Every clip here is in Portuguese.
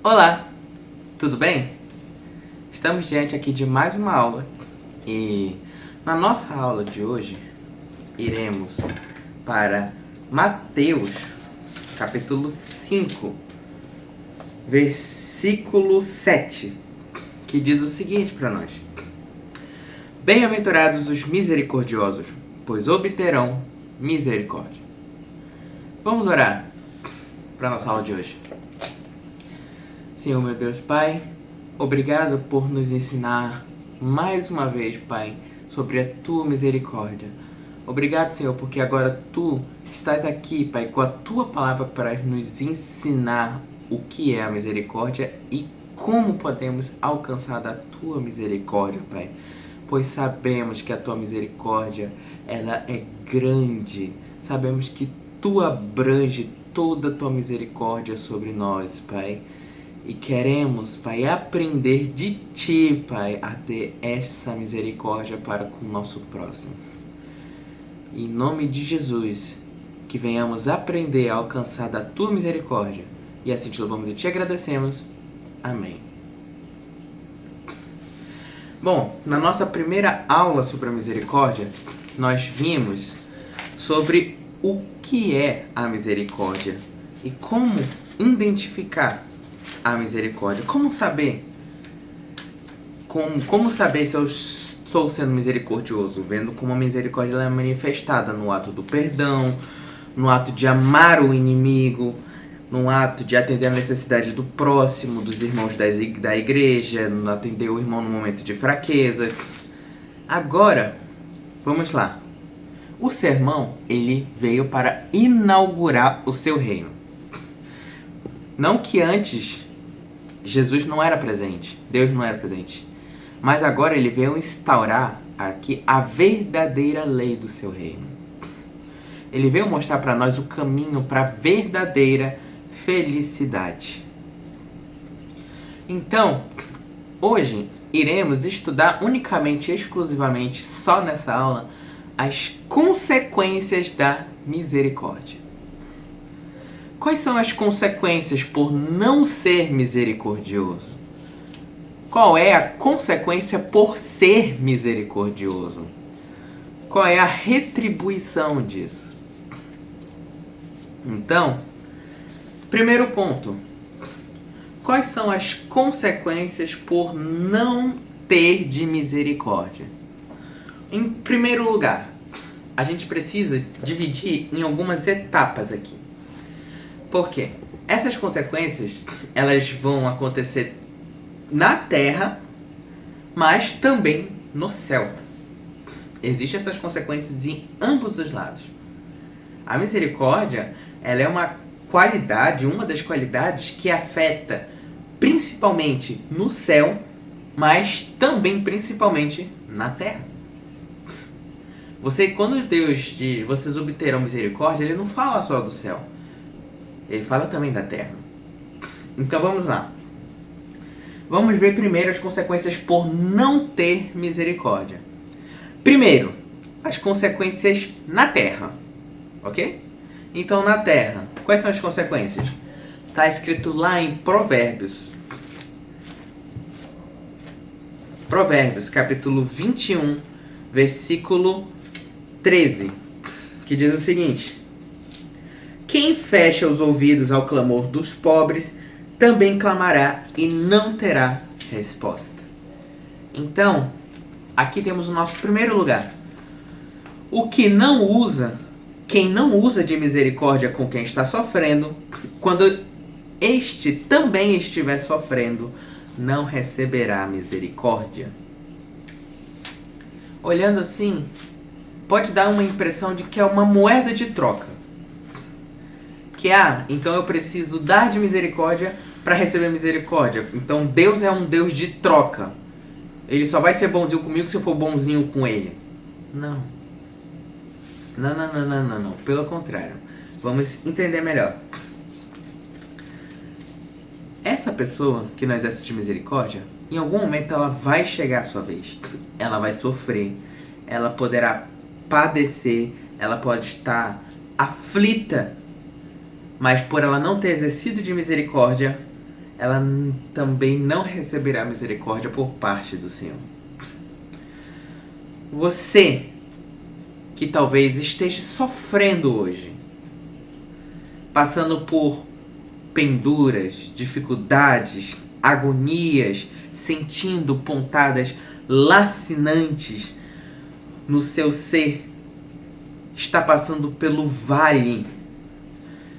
Olá, tudo bem? Estamos diante aqui de mais uma aula e na nossa aula de hoje iremos para Mateus, capítulo 5, versículo 7, que diz o seguinte para nós: Bem-aventurados os misericordiosos, pois obterão misericórdia. Vamos orar para a nossa aula de hoje. Senhor, meu Deus, Pai, obrigado por nos ensinar mais uma vez, Pai, sobre a Tua misericórdia. Obrigado, Senhor, porque agora Tu estás aqui, Pai, com a Tua palavra para nos ensinar o que é a misericórdia e como podemos alcançar da Tua misericórdia, Pai. Pois sabemos que a Tua misericórdia, ela é grande. Sabemos que Tu abrange toda a Tua misericórdia sobre nós, Pai. E queremos, Pai, aprender de Ti, Pai, a ter essa misericórdia para com o nosso próximo. Em nome de Jesus, que venhamos aprender a alcançar da Tua misericórdia. E assim te louvamos e te agradecemos. Amém. Bom, na nossa primeira aula sobre a misericórdia, nós vimos sobre o que é a misericórdia e como identificar a misericórdia. Como saber? Como saber se eu estou sendo misericordioso? Vendo como a misericórdia ela é manifestada no ato do perdão, no ato de amar o inimigo, no ato de atender a necessidade do próximo, dos irmãos da igreja, no atender o irmão no momento de fraqueza. Agora, vamos lá. O sermão, ele veio para inaugurar o seu reino. Não que antes Jesus não era presente, Deus não era presente. Mas agora ele veio instaurar aqui a verdadeira lei do seu reino. Ele veio mostrar para nós o caminho para a verdadeira felicidade. Então, hoje iremos estudar unicamente, exclusivamente, só nessa aula, as consequências da misericórdia. Quais são as consequências por não ser misericordioso? Qual é a consequência por ser misericordioso? Qual é a retribuição disso? Então, primeiro ponto. Quais são as consequências por não ter de misericórdia? Em primeiro lugar, a gente precisa dividir em algumas etapas aqui. Por quê? Essas consequências, elas vão acontecer na terra, mas também no céu. Existem essas consequências em ambos os lados. A misericórdia, ela é uma das qualidades que afeta principalmente no céu, mas também principalmente na terra. Quando Deus diz, vocês obterão misericórdia, ele não fala só do céu. Ele fala também da terra. Então vamos lá. Vamos ver primeiro as consequências por não ter misericórdia. Primeiro, as consequências na terra. Ok? Então na terra, quais são as consequências? Está escrito lá em Provérbios. Provérbios, capítulo 21, versículo 13. Que diz o seguinte: Quem fecha os ouvidos ao clamor dos pobres, também clamará e não terá resposta. Então, aqui temos o nosso primeiro lugar. Quem não usa de misericórdia com quem está sofrendo, quando este também estiver sofrendo, não receberá misericórdia. Olhando assim, pode dar uma impressão de que é uma moeda de troca. Então eu preciso dar de misericórdia para receber misericórdia. Então Deus é um Deus de troca. Ele só vai ser bonzinho comigo se eu for bonzinho com ele. Não. Não. Pelo contrário. Vamos entender melhor. Essa pessoa que não exerce de misericórdia, em algum momento ela vai chegar à sua vez. Ela vai sofrer. Ela poderá padecer. Ela pode estar aflita. Mas por ela não ter exercido de misericórdia, ela também não receberá misericórdia por parte do Senhor. Você que talvez esteja sofrendo hoje, passando por penduras, dificuldades, agonias, sentindo pontadas lacinantes no seu ser, está passando pelo vale,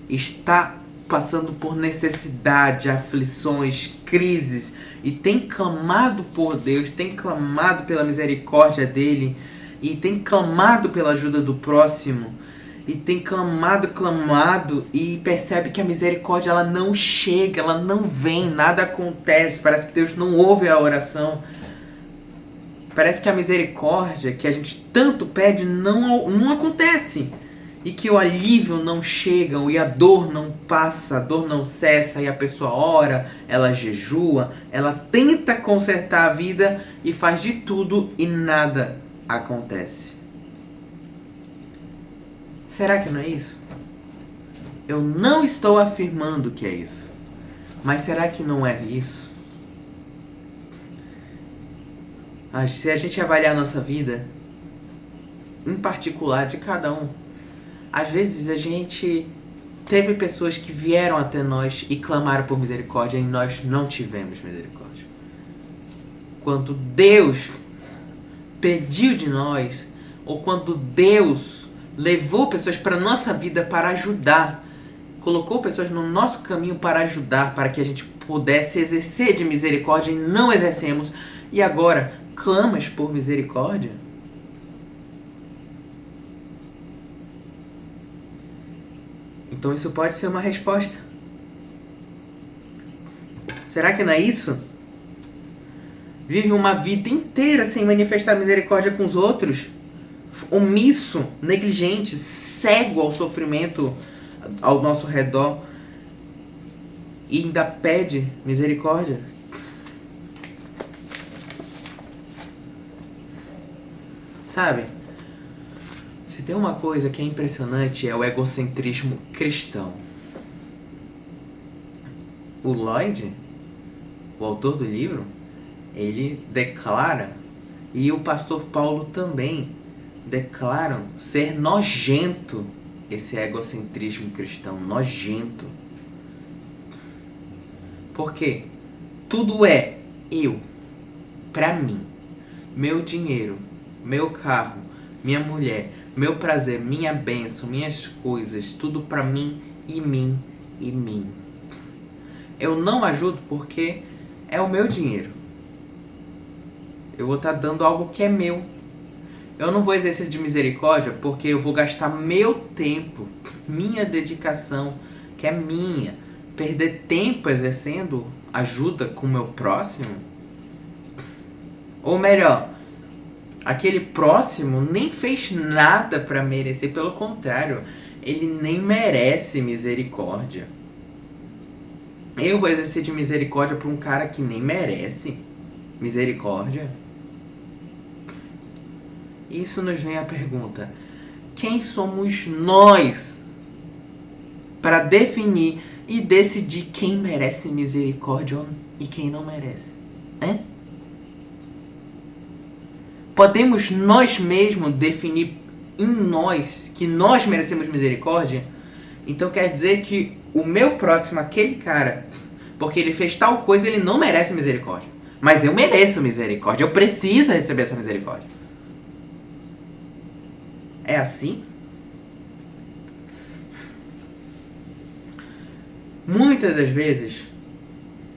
está passando por necessidade, aflições, crises, e tem clamado por Deus, tem clamado pela misericórdia dele, e tem clamado pela ajuda do próximo, e tem clamado, e percebe que a misericórdia ela não chega, ela não vem, nada acontece, parece que Deus não ouve a oração. Parece que a misericórdia que a gente tanto pede não acontece. E que o alívio não chega, e a dor não passa, a dor não cessa, e a pessoa ora, ela jejua, ela tenta consertar a vida e faz de tudo e nada acontece. Será que não é isso? Eu não estou afirmando que é isso. Mas será que não é isso? Se a gente avaliar a nossa vida, em particular de cada um, às vezes a gente teve pessoas que vieram até nós e clamaram por misericórdia e nós não tivemos misericórdia. Quando Deus pediu de nós, ou quando Deus levou pessoas para a nossa vida para ajudar, colocou pessoas no nosso caminho para ajudar, para que a gente pudesse exercer de misericórdia e não exercemos, e agora clamas por misericórdia? Então isso pode ser uma resposta. Será que não é isso? Vive uma vida inteira sem manifestar misericórdia com os outros, omisso, negligente, cego ao sofrimento ao nosso redor, e ainda pede misericórdia? Sabe? Se tem uma coisa que é impressionante é o egocentrismo cristão. O Lloyd, o autor do livro, ele declara, e o pastor Paulo também declaram ser nojento esse egocentrismo cristão, nojento. Por quê? Tudo é eu, pra mim, meu dinheiro, meu carro, minha mulher, meu prazer, minha bênção, minhas coisas, tudo pra mim e mim e mim. Eu não ajudo porque é o meu dinheiro. Eu vou estar dando algo que é meu. Eu não vou exercer de misericórdia porque eu vou gastar meu tempo, minha dedicação, que é minha, perder tempo exercendo ajuda com o meu próximo. Ou melhor, aquele próximo nem fez nada para merecer, pelo contrário, ele nem merece misericórdia. Eu vou exercer de misericórdia para um cara que nem merece misericórdia? Isso nos vem a pergunta: quem somos nós para definir e decidir quem merece misericórdia e quem não merece? Hein? Podemos nós mesmos definir em nós que nós merecemos misericórdia? Então quer dizer que o meu próximo, aquele cara, porque ele fez tal coisa, ele não merece misericórdia. Mas eu mereço misericórdia, eu preciso receber essa misericórdia. É assim? Muitas das vezes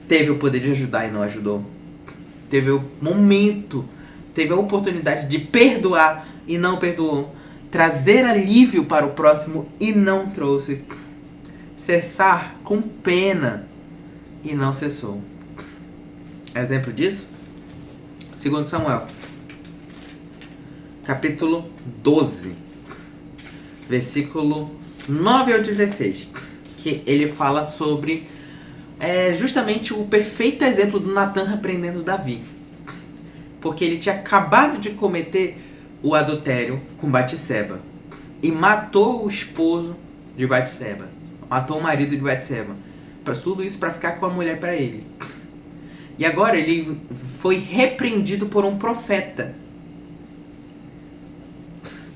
teve o poder de ajudar e não ajudou. Teve o momento, teve a oportunidade de perdoar e não perdoou. Trazer alívio para o próximo e não trouxe. Cessar com pena e não cessou. Exemplo disso? 2 Samuel, capítulo 12, versículo 9 ao 16, que ele fala sobre justamente o perfeito exemplo do Natan repreendendo Davi. Porque ele tinha acabado de cometer o adultério com Batseba e matou o esposo de Batseba, matou o marido de Batseba. tudo isso para ficar com a mulher para ele. E agora ele foi repreendido por um profeta.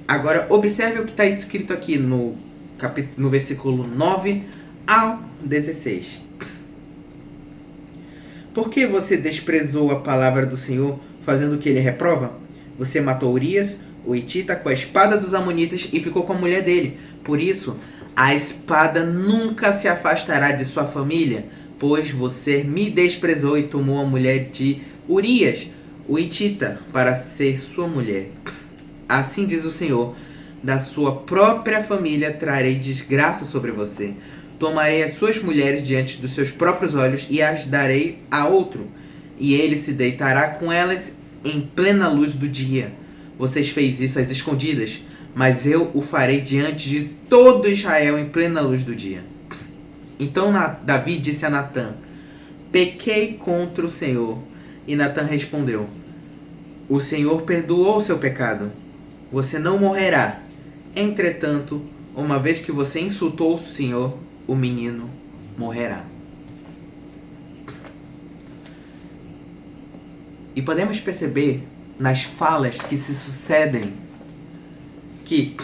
Agora observe o que está escrito aqui no versículo 9 ao 16. Por que você desprezou a palavra do Senhor, fazendo o que ele reprova? Você matou Urias, o Hitita, com a espada dos Amonitas e ficou com a mulher dele. Por isso, a espada nunca se afastará de sua família, pois você me desprezou e tomou a mulher de Urias, o Hitita, para ser sua mulher. Assim diz o Senhor, da sua própria família trarei desgraça sobre você. Tomarei as suas mulheres diante dos seus próprios olhos e as darei a outro, e ele se deitará com elas em plena luz do dia. Vocês fez isso às escondidas, mas eu o farei diante de todo Israel em plena luz do dia. Então Davi disse a Natã: pequei contra o Senhor. E Natã respondeu: o Senhor perdoou o seu pecado. Você não morrerá. Entretanto, uma vez que você insultou o Senhor, o menino morrerá. E podemos perceber nas falas que se sucedem que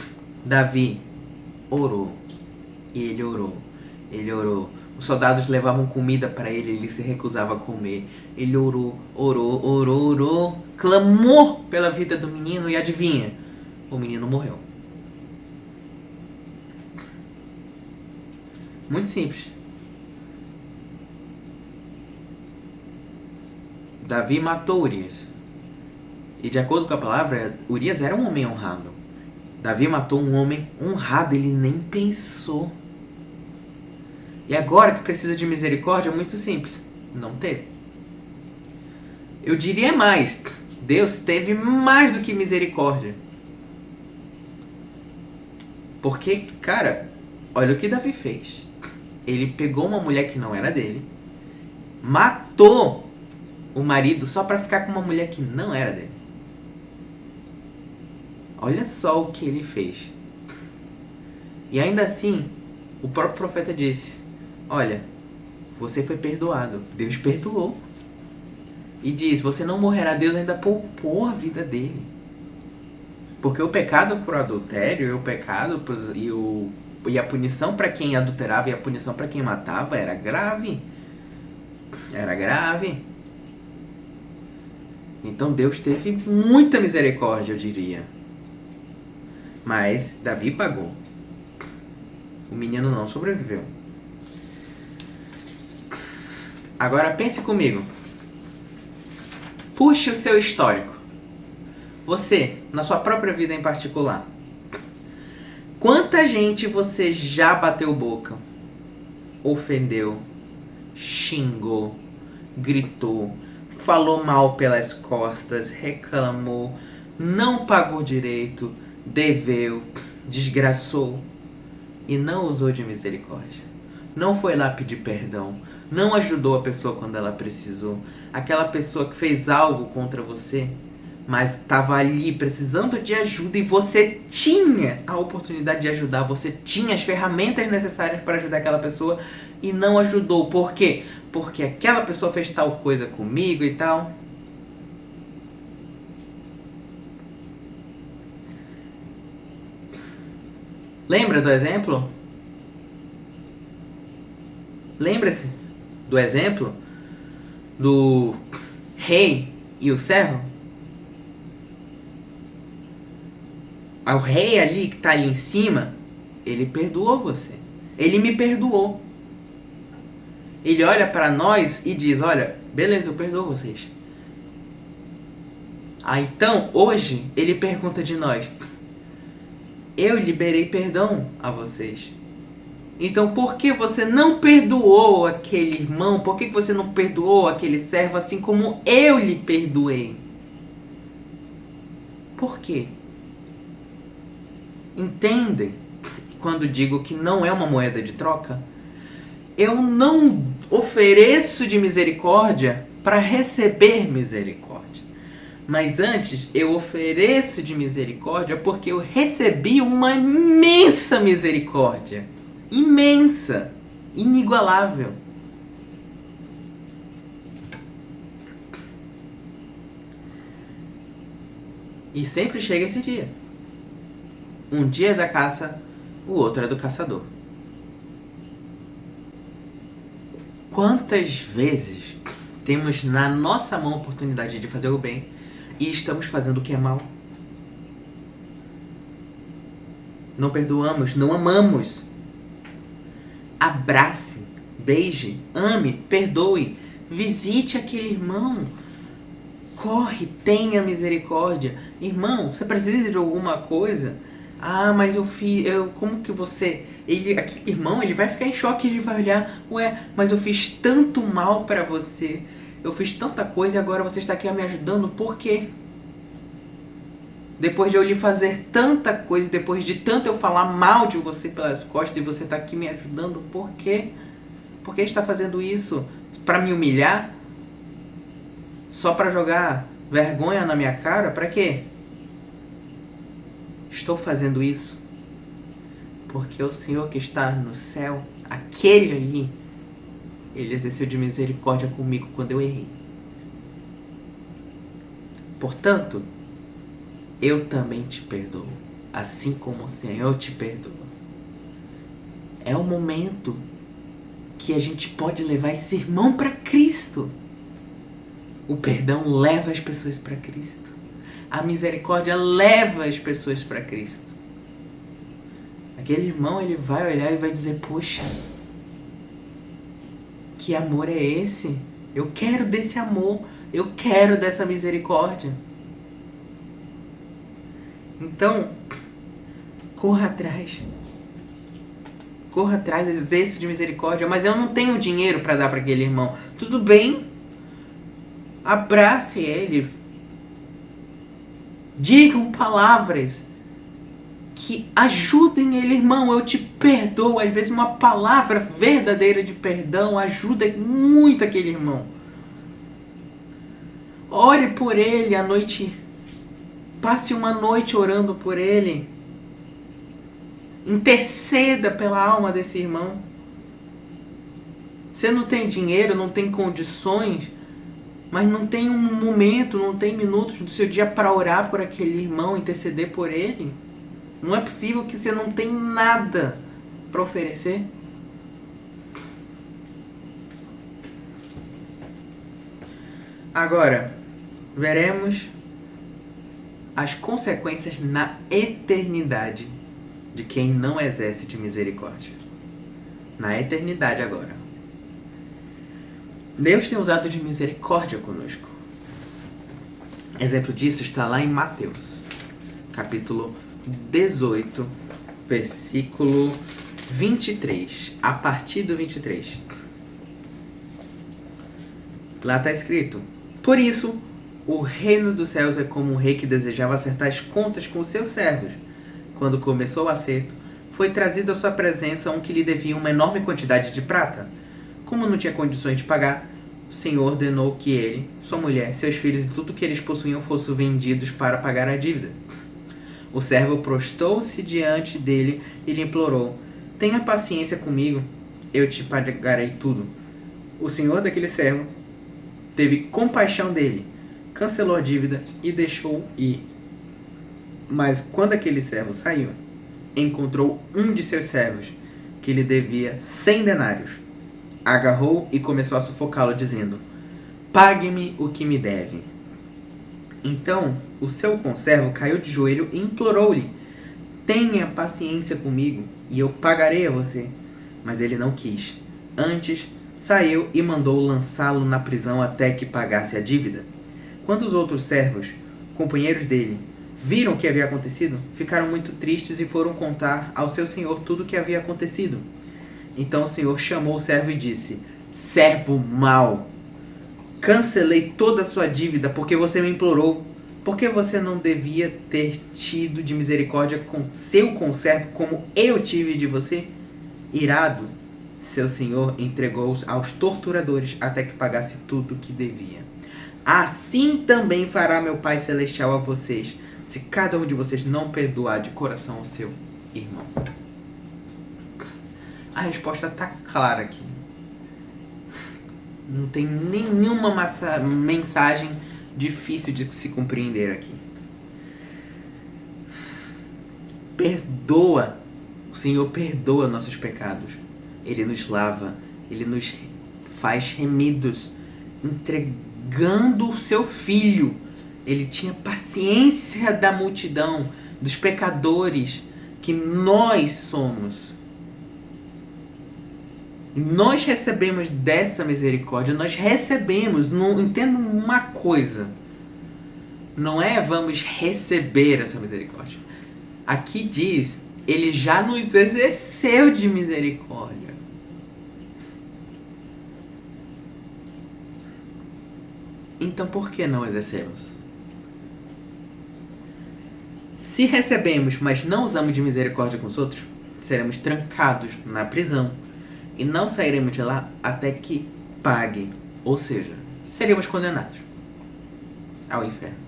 Davi orou. E ele orou. Ele orou. Os soldados levavam comida para ele, ele se recusava a comer. Ele orou, orou, orou, orou, clamou pela vida do menino e adivinha? O menino morreu. Muito simples. Davi matou Urias. E de acordo com a palavra, Urias era um homem honrado. Davi matou um homem honrado, ele nem pensou. E agora que precisa de misericórdia é muito simples. Não teve. Eu diria mais. Deus teve mais do que misericórdia. Porque, cara, olha o que Davi fez. Ele pegou uma mulher que não era dele, matou o marido só para ficar com uma mulher que não era dele. Olha só o que ele fez. E ainda assim, o próprio profeta disse: olha, você foi perdoado. Deus perdoou. E diz: você não morrerá. Deus ainda poupou a vida dele. Porque o pecado por adultério e o pecado e a punição para quem adulterava e a punição para quem matava era grave. Era grave. Então Deus teve muita misericórdia, eu diria. Mas Davi pagou. O menino não sobreviveu. Agora pense comigo. Puxe o seu histórico. Você, na sua própria vida em particular. Quanta gente você já bateu boca, ofendeu, xingou, gritou, falou mal pelas costas, reclamou, não pagou direito, deveu, desgraçou e não usou de misericórdia? Não foi lá pedir perdão, não ajudou a pessoa quando ela precisou. Aquela pessoa que fez algo contra você, mas estava ali precisando de ajuda e você tinha a oportunidade de ajudar, você tinha as ferramentas necessárias para ajudar aquela pessoa e não ajudou. Por quê? Porque aquela pessoa fez tal coisa comigo e tal. Lembra do exemplo? Lembra-se do exemplo do rei e o servo? O rei ali, que está ali em cima, ele perdoou você. Ele me perdoou. Ele olha para nós e diz: olha, beleza, eu perdoo vocês. Então, hoje, ele pergunta de nós: eu liberei perdão a vocês. Então, por que você não perdoou aquele irmão? Por que você não perdoou aquele servo assim como eu lhe perdoei? Por quê? Entendem quando digo que não é uma moeda de troca? Eu não ofereço de misericórdia para receber misericórdia. Mas antes eu ofereço de misericórdia porque eu recebi uma imensa misericórdia. Imensa. Inigualável. E sempre chega esse dia. Um dia é da caça, o outro é do caçador. Quantas vezes temos na nossa mão a oportunidade de fazer o bem e estamos fazendo o que é mal? Não perdoamos, não amamos. Abrace, beije, ame, perdoe, visite aquele irmão. Corre, tenha misericórdia. Irmão, você precisa de alguma coisa? Ah, mas como que você... aquele irmão, ele vai ficar em choque, ele vai olhar, ué, mas eu fiz tanto mal pra você. Eu fiz tanta coisa e agora você está aqui me ajudando, por quê? Depois de eu lhe fazer tanta coisa, depois de tanto eu falar mal de você pelas costas e você está aqui me ajudando, por quê? Por que está fazendo isso? Pra me humilhar? Só pra jogar vergonha na minha cara? Pra quê? Estou fazendo isso porque o Senhor que está no céu, aquele ali, Ele exerceu de misericórdia comigo quando eu errei. Portanto, eu também te perdoo, assim como o Senhor te perdoa. É o momento que a gente pode levar esse irmão para Cristo. O perdão leva as pessoas para Cristo. A misericórdia leva as pessoas para Cristo. Aquele irmão, ele vai olhar e vai dizer, poxa, que amor é esse? Eu quero desse amor, eu quero dessa misericórdia. Então, corra atrás. Corra atrás, exerça de misericórdia, mas eu não tenho dinheiro para dar para aquele irmão. Tudo bem, abrace ele. Digam palavras que ajudem ele, irmão. Eu te perdoo. Às vezes uma palavra verdadeira de perdão ajuda muito aquele irmão. Ore por ele à noite. Passe uma noite orando por ele. Interceda pela alma desse irmão. Você não tem dinheiro, não tem condições, mas não tem um momento, não tem minutos do seu dia para orar por aquele irmão, interceder por ele? Não é possível que você não tenha nada para oferecer? Agora, veremos as consequências na eternidade de quem não exerce de misericórdia. Na eternidade agora. Deus tem usado de misericórdia conosco. Exemplo disso está lá em Mateus, capítulo 18, versículo 23, a partir do 23. Lá está escrito: por isso, o reino dos céus é como um rei que desejava acertar as contas com os seus servos. Quando começou o acerto, foi trazido à sua presença um que lhe devia uma enorme quantidade de prata. Como não tinha condições de pagar, o Senhor ordenou que ele, sua mulher, seus filhos e tudo que eles possuíam fossem vendidos para pagar a dívida. O servo prostou-se diante dele e lhe implorou: tenha paciência comigo, eu te pagarei tudo. O senhor daquele servo teve compaixão dele, cancelou a dívida e deixou ir. Mas quando aquele servo saiu, encontrou um de seus servos, que lhe devia 100 denários. Agarrou e começou a sufocá-lo, dizendo: pague-me o que me deve. Então o seu conservo caiu de joelho e implorou-lhe: tenha paciência comigo e eu pagarei a você. Mas ele não quis. Antes, saiu e mandou lançá-lo na prisão até que pagasse a dívida. Quando os outros servos, companheiros dele, viram o que havia acontecido, ficaram muito tristes e foram contar ao seu senhor tudo o que havia acontecido. Então o senhor chamou o servo e disse: servo mau, cancelei toda a sua dívida porque você me implorou. Por que você não devia ter tido de misericórdia com seu conservo como eu tive de você? Irado, seu senhor entregou-os aos torturadores até que pagasse tudo o que devia. Assim também fará meu Pai Celestial a vocês, se cada um de vocês não perdoar de coração o seu irmão. A resposta está clara aqui. Não tem nenhuma mensagem difícil de se compreender aqui. perdoa. O Senhor perdoa nossos pecados. Ele nos lava. Ele nos faz remidos, entregando o seu Filho. Ele tinha paciência da multidão, dos pecadores que nós somos. E nós recebemos dessa misericórdia, nós recebemos, não entendo uma coisa. Não é vamos receber essa misericórdia. Aqui diz, ele já nos exerceu de misericórdia. Então por que não exercemos? Se recebemos, mas não usamos de misericórdia com os outros, seremos trancados na prisão e não sairemos de lá até que pague. Ou seja, seremos condenados ao inferno.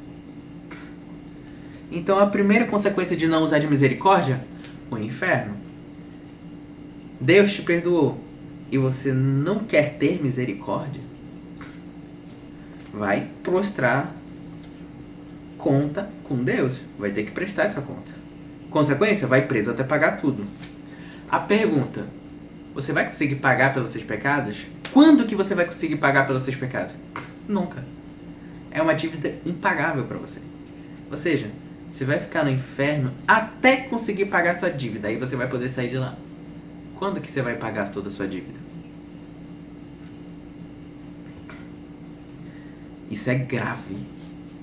Então a primeira consequência de não usar de misericórdia, o inferno. Deus te perdoou e você não quer ter misericórdia, vai prostrar conta com Deus. Vai ter que prestar essa conta. Consequência, vai preso até pagar tudo. A pergunta, você vai conseguir pagar pelos seus pecados? Quando que você vai conseguir pagar pelos seus pecados? Nunca. É uma dívida impagável para você. Ou seja, você vai ficar no inferno até conseguir pagar sua dívida. Aí você vai poder sair de lá. Quando que você vai pagar toda a sua dívida? Isso é grave.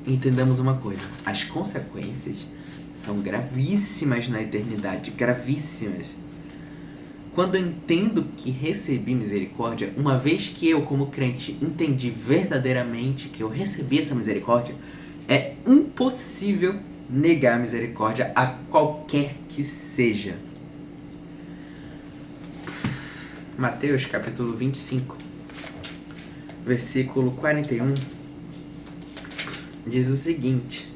Entendamos uma coisa. As consequências são gravíssimas na eternidade. Gravíssimas. Quando eu entendo que recebi misericórdia, uma vez que eu, como crente, entendi verdadeiramente que eu recebi essa misericórdia, é impossível negar a misericórdia a qualquer que seja. Mateus capítulo 25, versículo 41, diz o seguinte: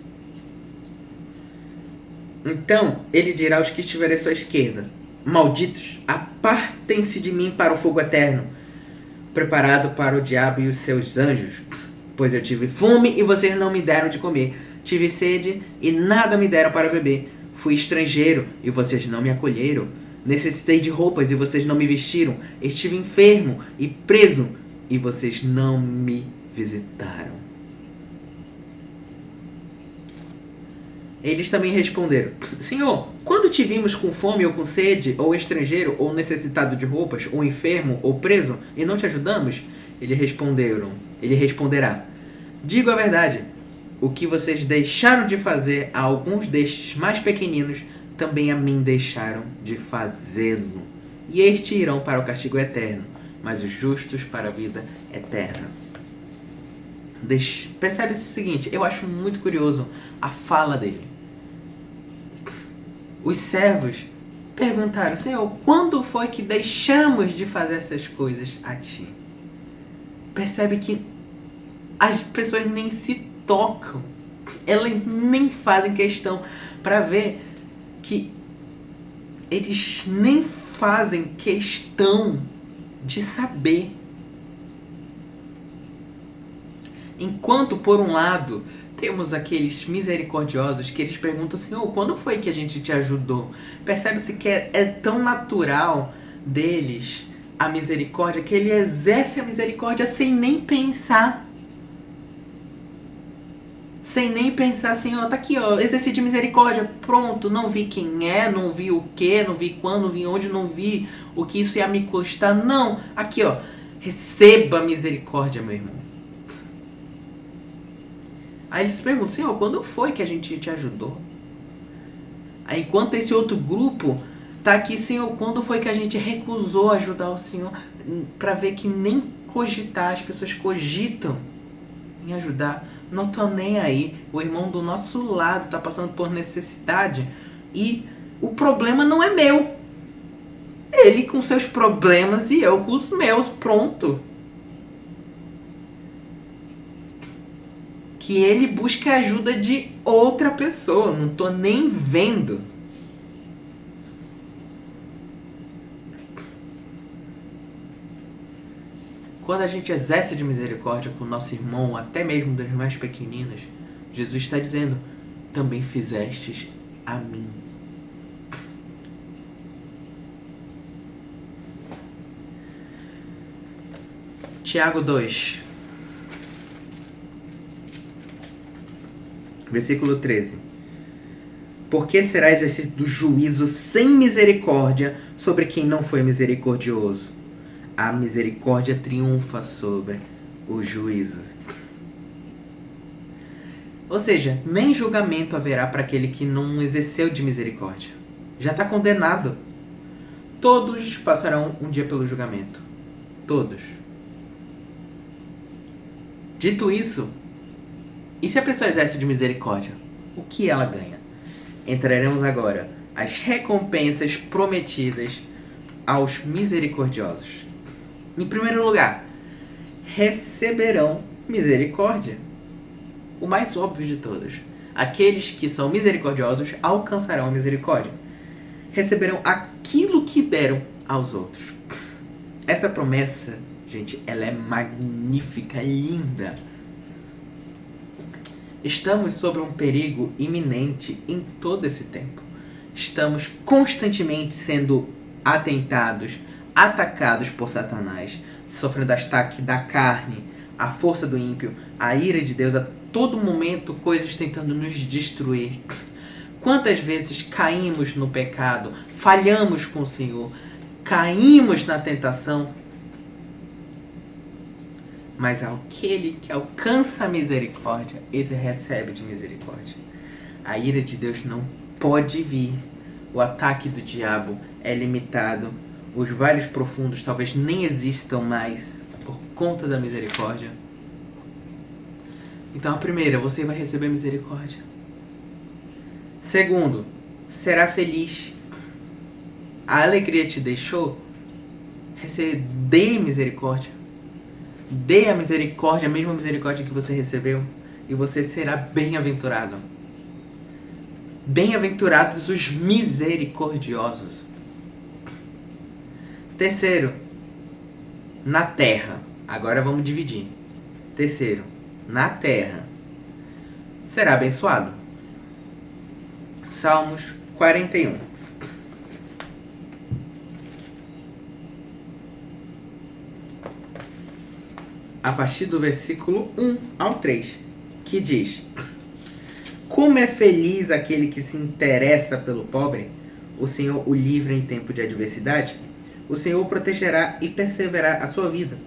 então ele dirá aos que estiverem à sua esquerda: malditos, apartem-se de mim para o fogo eterno, preparado para o diabo e os seus anjos. Pois eu tive fome e vocês não me deram de comer. Tive sede e nada me deram para beber. Fui estrangeiro e vocês não me acolheram. Necessitei de roupas e vocês não me vestiram. Estive enfermo e preso e vocês não me visitaram. Eles também responderam: Senhor, quando te vimos com fome ou com sede, ou estrangeiro, ou necessitado de roupas, ou enfermo, ou preso, e não te ajudamos? Ele responderá: digo a verdade, o que vocês deixaram de fazer a alguns destes mais pequeninos, também a mim deixaram de fazê-lo. E estes irão para o castigo eterno, mas os justos para a vida eterna. Percebe o seguinte, eu acho muito curioso a fala dele. Os servos perguntaram: Senhor, quando foi que deixamos de fazer essas coisas a ti? Percebe que as pessoas nem se tocam, elas nem fazem questão para ver que eles nem fazem questão de saber. Enquanto, por um lado, temos aqueles misericordiosos que eles perguntam: Senhor, quando foi que a gente te ajudou? Percebe-se que é tão natural deles a misericórdia, que ele exerce a misericórdia sem nem pensar. Sem nem pensar assim, ó, tá aqui, ó, exercício de misericórdia, pronto, não vi quem é, não vi o que, não vi quando, não vi onde, não vi o que isso ia me custar, não, aqui, ó, receba misericórdia, meu irmão. Aí eles perguntam: Senhor, quando foi que a gente te ajudou? Aí enquanto esse outro grupo tá aqui: Senhor, quando foi que a gente recusou ajudar o Senhor? Pra ver que nem cogitar, as pessoas cogitam em ajudar, não estão nem aí. O irmão do nosso lado tá passando por necessidade e o problema não é meu. Ele com seus problemas e eu com os meus, pronto. Que ele busque a ajuda de outra pessoa, não tô nem vendo. Quando a gente exerce de misericórdia com o nosso irmão, até mesmo das mais pequeninas, Jesus está dizendo: também fizestes a mim. Tiago 2, versículo 13. Por que será exercido do juízo sem misericórdia sobre quem não foi misericordioso? A misericórdia triunfa sobre o juízo. Ou seja, nem julgamento haverá para aquele que não exerceu de misericórdia. Já está condenado. Todos passarão um dia pelo julgamento. Todos. Dito isso, e se a pessoa exerce de misericórdia? O que ela ganha? Entraremos agora às recompensas prometidas aos misericordiosos. Em primeiro lugar, receberão misericórdia. O mais óbvio de todos. Aqueles que são misericordiosos alcançarão a misericórdia. Receberão aquilo que deram aos outros. Essa promessa, gente, ela é magnífica, linda. Estamos sob um perigo iminente em todo esse tempo. Estamos constantemente sendo atentados, atacados por Satanás, sofrendo ataque da carne, a força do ímpio, a ira de Deus, a todo momento coisas tentando nos destruir. Quantas vezes caímos no pecado, falhamos com o Senhor, caímos na tentação, mas aquele que alcança a misericórdia, esse recebe de misericórdia. A ira de Deus não pode vir. O ataque do diabo é limitado. Os vales profundos talvez nem existam mais por conta da misericórdia. Então, a primeira, você vai receber misericórdia. Segundo, será feliz. A alegria te deixou? Dê misericórdia. Dê a misericórdia, a mesma misericórdia que você recebeu, e você será bem-aventurado. Bem-aventurados os misericordiosos. Terceiro, na terra. Agora vamos dividir. Terceiro, na terra. Será abençoado. Salmos 41. A partir do versículo 1 ao 3, que diz: Como é feliz aquele que se interessa pelo pobre, o Senhor o livra em tempo de adversidade, o Senhor o protegerá e perseverará a sua vida.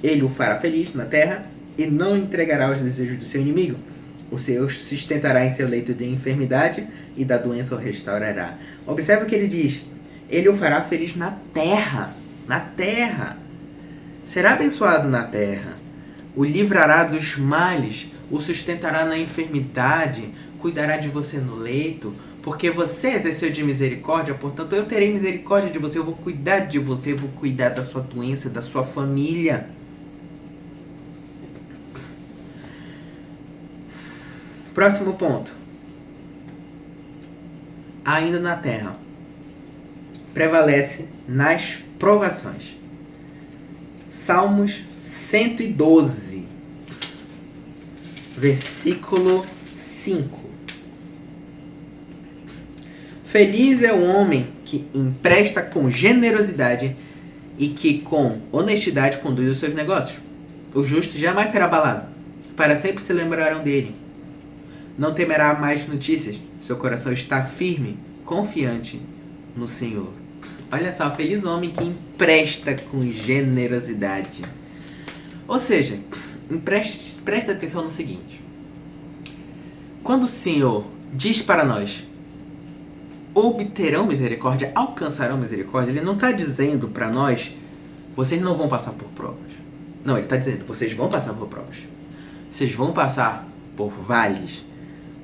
Ele o fará feliz na terra e não entregará aos desejos do seu inimigo. O Senhor sustentará em seu leito de enfermidade e da doença o restaurará. Observe o que ele diz. Ele o fará feliz na terra. Na terra. Será abençoado na terra. O livrará dos males. O sustentará na enfermidade. Cuidará de você no leito. Porque você exerceu de misericórdia, portanto eu terei misericórdia de você. Eu vou cuidar de você. Eu vou cuidar da sua doença, da sua família. Próximo ponto. Ainda na terra. Prevalece nas provações. Salmos 112, versículo 5. Feliz é o homem que empresta com generosidade e que com honestidade conduz os seus negócios. O justo jamais será abalado. Para sempre se lembrarão dele. Não temerá mais notícias. Seu coração está firme, confiante no Senhor. Olha só, feliz homem que empresta com generosidade. Ou seja, presta atenção no seguinte. Quando o Senhor diz para nós, obterão misericórdia, alcançarão misericórdia, Ele não está dizendo para nós, vocês não vão passar por provas. Não, Ele está dizendo, vocês vão passar por provas. Vocês vão passar por vales.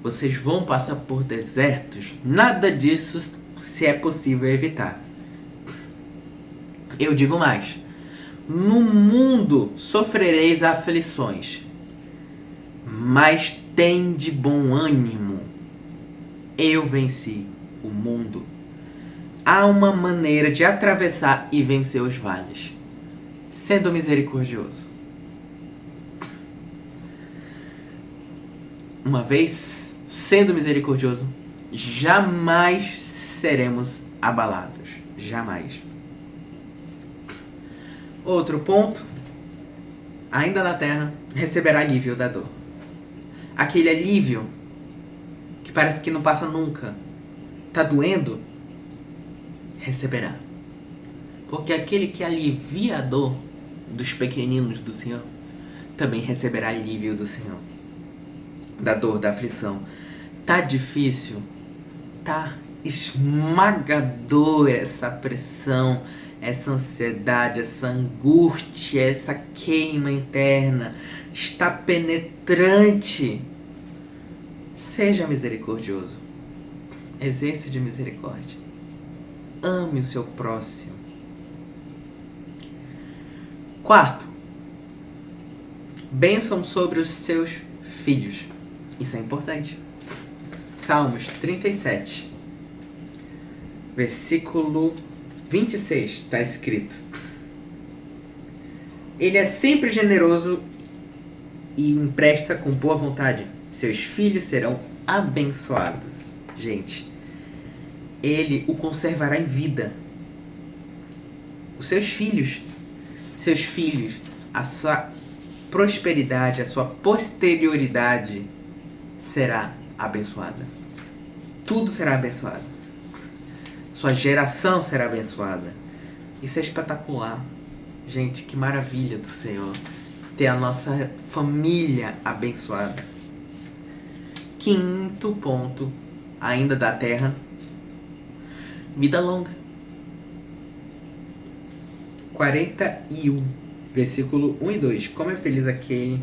Vocês vão passar por desertos. Nada disso se é possível evitar. Eu digo mais. No mundo sofrereis aflições, mas tende bom ânimo. Eu venci o mundo. Há uma maneira de atravessar e vencer os vales, sendo misericordioso. Uma vez sendo misericordioso, jamais seremos abalados. Jamais. Outro ponto, ainda na terra, receberá alívio da dor. Aquele alívio que parece que não passa nunca, tá doendo, receberá. Porque aquele que alivia a dor dos pequeninos do Senhor, também receberá alívio do Senhor. Da dor, da aflição. Tá difícil, tá esmagador essa pressão, essa ansiedade, essa angústia, essa queima interna, está penetrante. Seja misericordioso, exerça de misericórdia, ame o seu próximo. Quarto, bênção sobre os seus filhos. Isso é importante. Salmos 37, versículo 26, está escrito: Ele é sempre generoso e empresta com boa vontade. Seus filhos serão abençoados. Gente, Ele o conservará em vida. Os seus filhos, a sua prosperidade, a sua posterioridade será abençoada. Tudo será abençoado. Sua geração será abençoada. Isso é espetacular. Gente, que maravilha do Senhor ter a nossa família abençoada. Quinto ponto, ainda da terra, vida longa. 41, versículo 1 e 2. Como é feliz aquele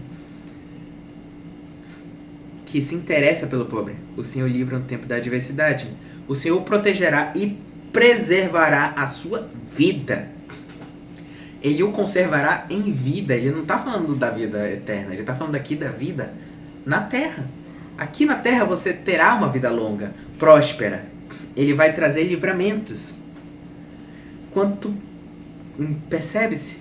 que se interessa pelo pobre. O Senhor livra no tempo da adversidade. O Senhor o protegerá e preservará a sua vida. Ele o conservará em vida. Ele não está falando da vida eterna. Ele está falando aqui da vida na terra. Aqui na terra você terá uma vida longa, próspera. Ele vai trazer livramentos. Percebe-se?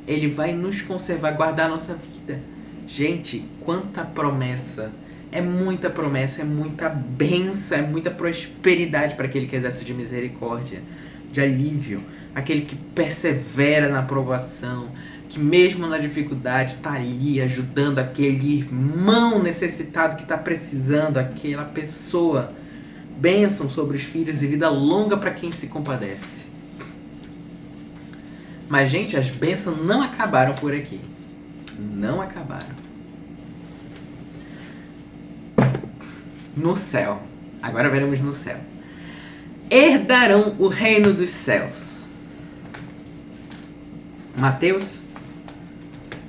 Ele vai nos conservar, guardar a nossa vida. Gente, quanta promessa. É muita promessa, é muita bênção, é muita prosperidade para aquele que exerce de misericórdia, de alívio. Aquele que persevera na provação, que mesmo na dificuldade está ali ajudando aquele irmão necessitado que está precisando, aquela pessoa. Bênção sobre os filhos e vida longa para quem se compadece. Mas, gente, as bênçãos não acabaram por aqui. Não acabaram. No céu. Agora veremos no céu. Herdarão o reino dos céus. Mateus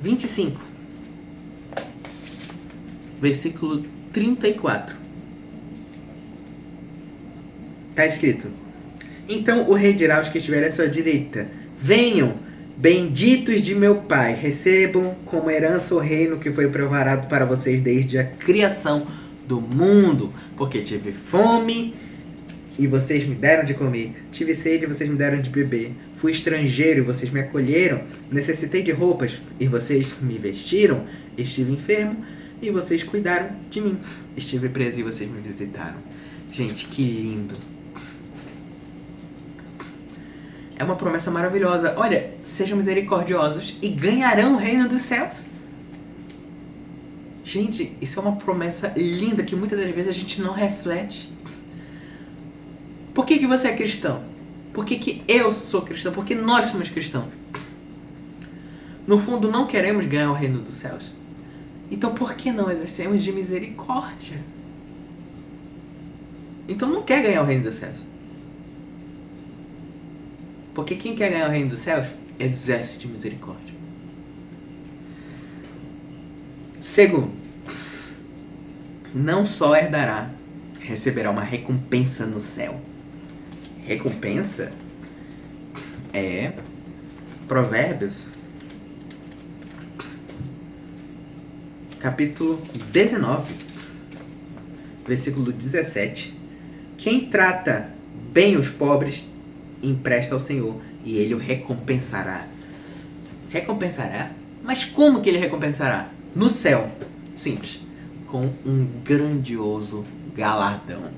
25. Versículo 34. Está escrito: Então o rei dirá aos que estiverem à sua direita: Venham, benditos de meu Pai, recebam como herança o reino que foi preparado para vocês desde a criação do mundo. Porque tive fome e vocês me deram de comer, tive sede e vocês me deram de beber, fui estrangeiro e vocês me acolheram, necessitei de roupas e vocês me vestiram, estive enfermo e vocês cuidaram de mim, estive preso e vocês me visitaram. Gente, que lindo. É uma promessa maravilhosa. Olha, sejam misericordiosos e ganharão o reino dos céus. Gente, isso é uma promessa linda que muitas das vezes a gente não reflete. Por que você é cristão? Por que eu sou cristão? Por que nós somos cristãos? No fundo, não queremos ganhar o reino dos céus. Então, por que não exercemos de misericórdia? Então, não quer ganhar o reino dos céus. Porque quem quer ganhar o reino dos céus, exerce de misericórdia. Segundo, não só herdará, receberá uma recompensa no céu. Recompensa é Provérbios, capítulo 19, versículo 17. Quem trata bem os pobres, empresta ao Senhor e Ele o recompensará. Recompensará? Mas como que Ele recompensará? No céu. Simples. Com um grandioso galardão.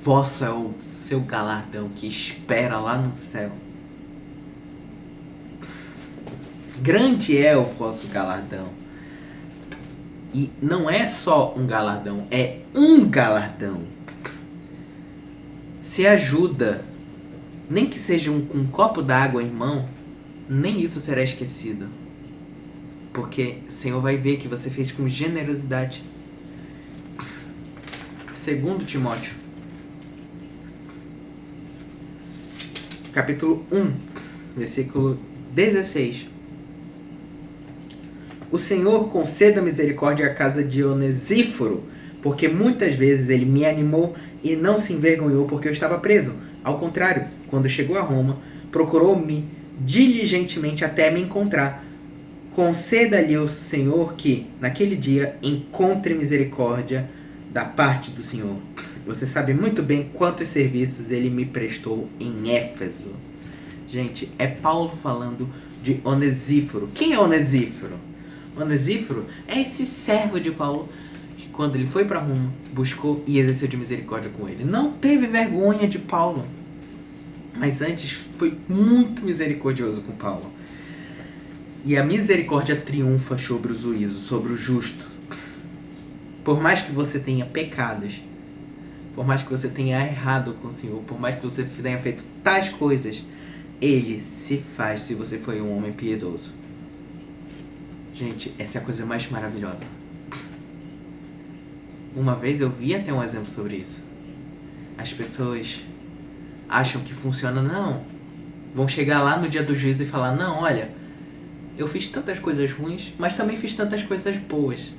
vosso é o seu galardão que espera lá no céu. Grande é o vosso galardão. E não é só um galardão, é um galardão. Se ajuda, nem que seja um copo d'água em mão, nem isso será esquecido. Porque o Senhor vai ver que você fez com generosidade. 2 Timóteo, capítulo 1, versículo 16. O Senhor conceda misericórdia à casa de Onesíforo, porque muitas vezes ele me animou e não se envergonhou porque eu estava preso. Ao contrário, quando chegou a Roma, procurou-me diligentemente até me encontrar. Conceda-lhe o Senhor que, naquele dia, encontre misericórdia da parte do Senhor. Você sabe muito bem quantos serviços ele me prestou em Éfeso. Gente, é Paulo falando de Onesíforo. Quem é Onesíforo? Onesíforo é esse servo de Paulo que, quando ele foi para Roma, buscou e exerceu de misericórdia com ele. Não teve vergonha de Paulo, mas antes foi muito misericordioso com Paulo. E a misericórdia triunfa sobre o juízo, sobre o justo. Por mais que você tenha pecados, por mais que você tenha errado com o Senhor, por mais que você tenha feito tais coisas, ele se faz se você foi um homem piedoso. Gente, essa é a coisa mais maravilhosa. Uma vez eu vi até um exemplo sobre isso. As pessoas acham que funciona, não. Vão chegar lá no dia do juízo e falar, não, olha, eu fiz tantas coisas ruins, mas também fiz tantas coisas boas.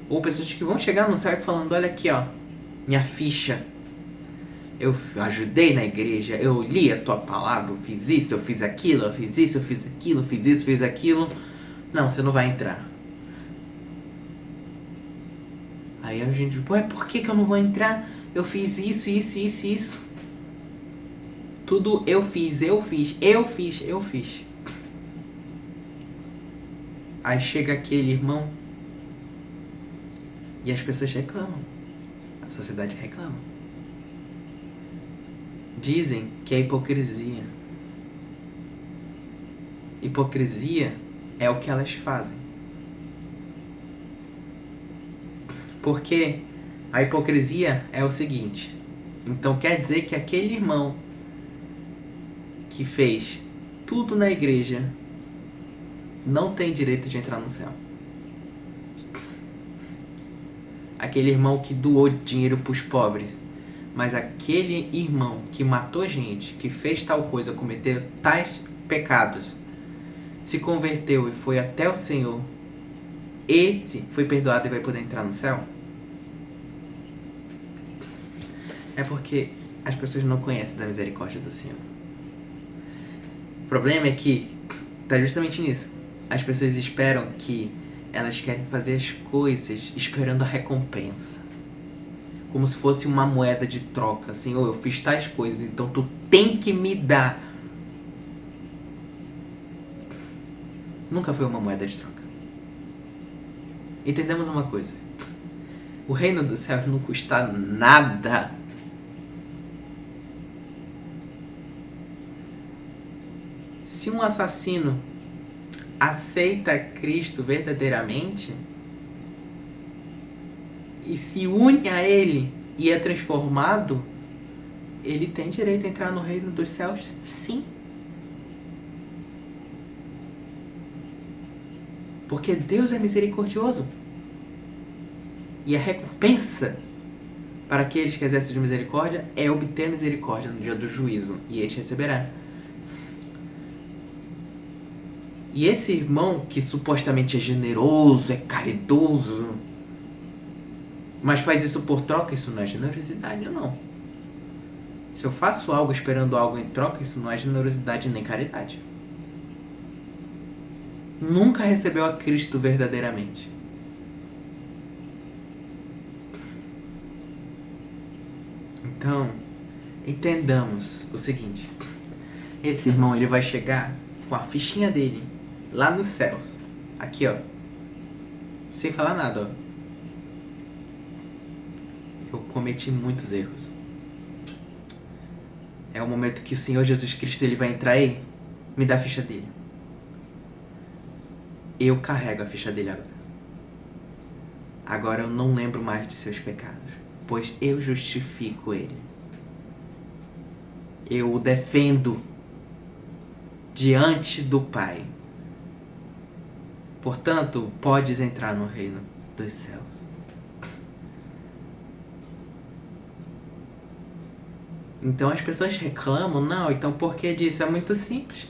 Ou pessoas que vão chegar no céu e falando, olha aqui, ó, minha ficha. Eu ajudei na igreja, eu li a tua palavra, eu fiz isso, eu fiz aquilo, eu fiz isso, eu fiz aquilo, fiz isso, fiz aquilo. Não, você não vai entrar. Aí a gente, pô, por que eu não vou entrar? Eu fiz isso, isso, isso, isso. Tudo eu fiz. Aí chega aquele irmão e as pessoas reclamam. A sociedade reclama. Dizem que é hipocrisia. Hipocrisia é o que elas fazem. Porque a hipocrisia é o seguinte. Então quer dizer que aquele irmão que fez tudo na igreja não tem direito de entrar no céu. Aquele irmão que doou dinheiro para os pobres. Mas aquele irmão que matou gente, que fez tal coisa, cometeu tais pecados, se converteu e foi até o Senhor, esse foi perdoado e vai poder entrar no céu? É porque as pessoas não conhecem da misericórdia do Senhor. O problema é que está justamente nisso. As pessoas esperam que elas querem fazer as coisas esperando a recompensa. Como se fosse uma moeda de troca. Assim, eu fiz tais coisas, então tu tem que me dar. Nunca foi uma moeda de troca. Entendemos uma coisa. O reino dos céus não custa nada. Se um assassino aceita Cristo verdadeiramente e se une a ele e é transformado, ele tem direito a entrar no reino dos céus? Sim. Porque Deus é misericordioso. E a recompensa para aqueles que exercem de misericórdia é obter misericórdia no dia do juízo. E este receberá. E esse irmão que supostamente é generoso, é caridoso, mas faz isso por troca, isso não é generosidade, não. Se eu faço algo esperando algo em troca, isso não é generosidade nem caridade. Nunca recebeu a Cristo verdadeiramente. Então, entendamos o seguinte. Esse irmão, ele vai chegar com a fichinha dele lá nos céus. Aqui, ó. Sem falar nada, ó. cometi muitos erros. É o momento que o Senhor Jesus Cristo ele vai entrar e me dá a ficha dele. Eu carrego a ficha dele agora. Agora eu não lembro mais de seus pecados, pois eu justifico ele. Eu o defendo diante do Pai. Portanto, podes entrar no reino dos céus. Então as pessoas reclamam, não, então por que disso? É muito simples.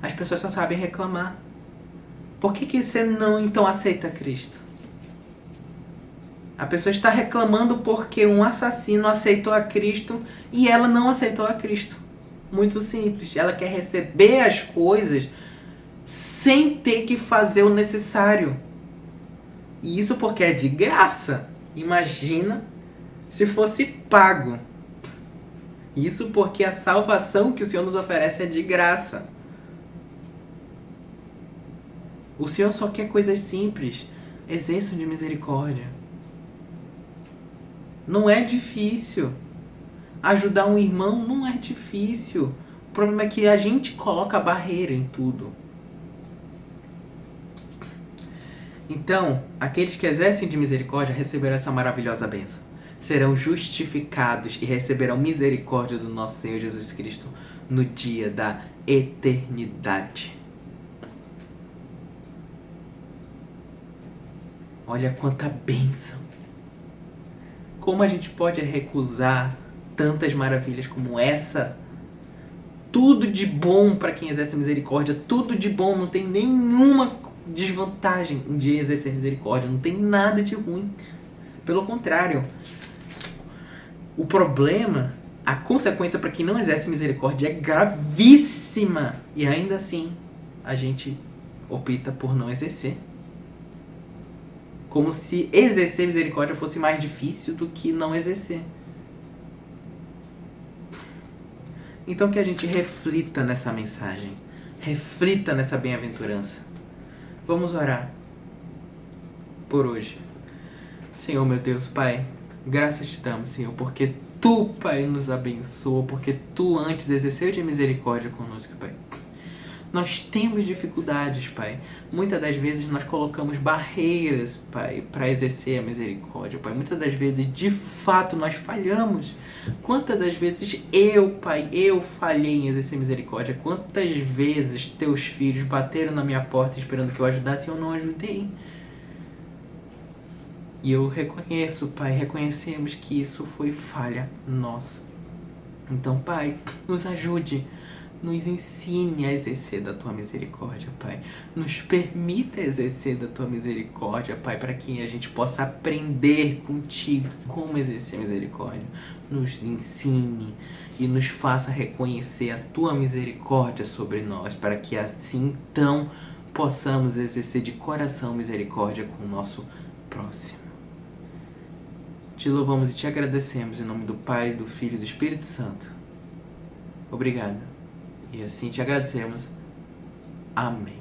As pessoas só sabem reclamar. Por que você não então aceita Cristo? A pessoa está reclamando porque um assassino aceitou a Cristo e ela não aceitou a Cristo. Muito simples. Ela quer receber as coisas sem ter que fazer o necessário. E isso porque é de graça. Imagina se fosse pago. Isso porque a salvação que o Senhor nos oferece é de graça. O Senhor só quer coisas simples. Exerçam de misericórdia. Não é difícil. Ajudar um irmão não é difícil. O problema é que a gente coloca barreira em tudo. Então, aqueles que exercem de misericórdia receberão essa maravilhosa bênção. Serão justificados e receberão misericórdia do nosso Senhor Jesus Cristo no dia da eternidade. Olha quanta bênção. Como a gente pode recusar tantas maravilhas como essa? Tudo de bom para quem exerce misericórdia, tudo de bom, não tem nenhuma desvantagem de exercer misericórdia, não tem nada de ruim. Pelo contrário, o problema, a consequência para quem não exerce misericórdia é gravíssima. E ainda assim, a gente opta por não exercer. Como se exercer misericórdia fosse mais difícil do que não exercer. Então que a gente reflita nessa mensagem. Reflita nessa bem-aventurança. Vamos orar por hoje. Senhor, meu Deus, Pai, graças te damos, Senhor, porque Tu, Pai, nos abençoa, porque Tu antes exerceu de misericórdia conosco, Pai. Nós temos dificuldades, Pai. Muitas das vezes nós colocamos barreiras, Pai, para exercer a misericórdia, Pai. Muitas das vezes, de fato, nós falhamos. Quantas das vezes Pai, eu falhei em exercer misericórdia? Quantas vezes Teus filhos bateram na minha porta esperando que eu ajudasse e eu não ajudei? E eu reconheço, Pai, reconhecemos que isso foi falha nossa. Então, Pai, nos ajude. Nos ensine a exercer da Tua misericórdia, Pai. Nos permita exercer da Tua misericórdia, Pai, para que a gente possa aprender contigo como exercer misericórdia. Nos ensine e nos faça reconhecer a Tua misericórdia sobre nós, para que assim, então, possamos exercer de coração misericórdia com o nosso próximo. Te louvamos e te agradecemos em nome do Pai, do Filho e do Espírito Santo. Obrigado. E assim te agradecemos. Amém.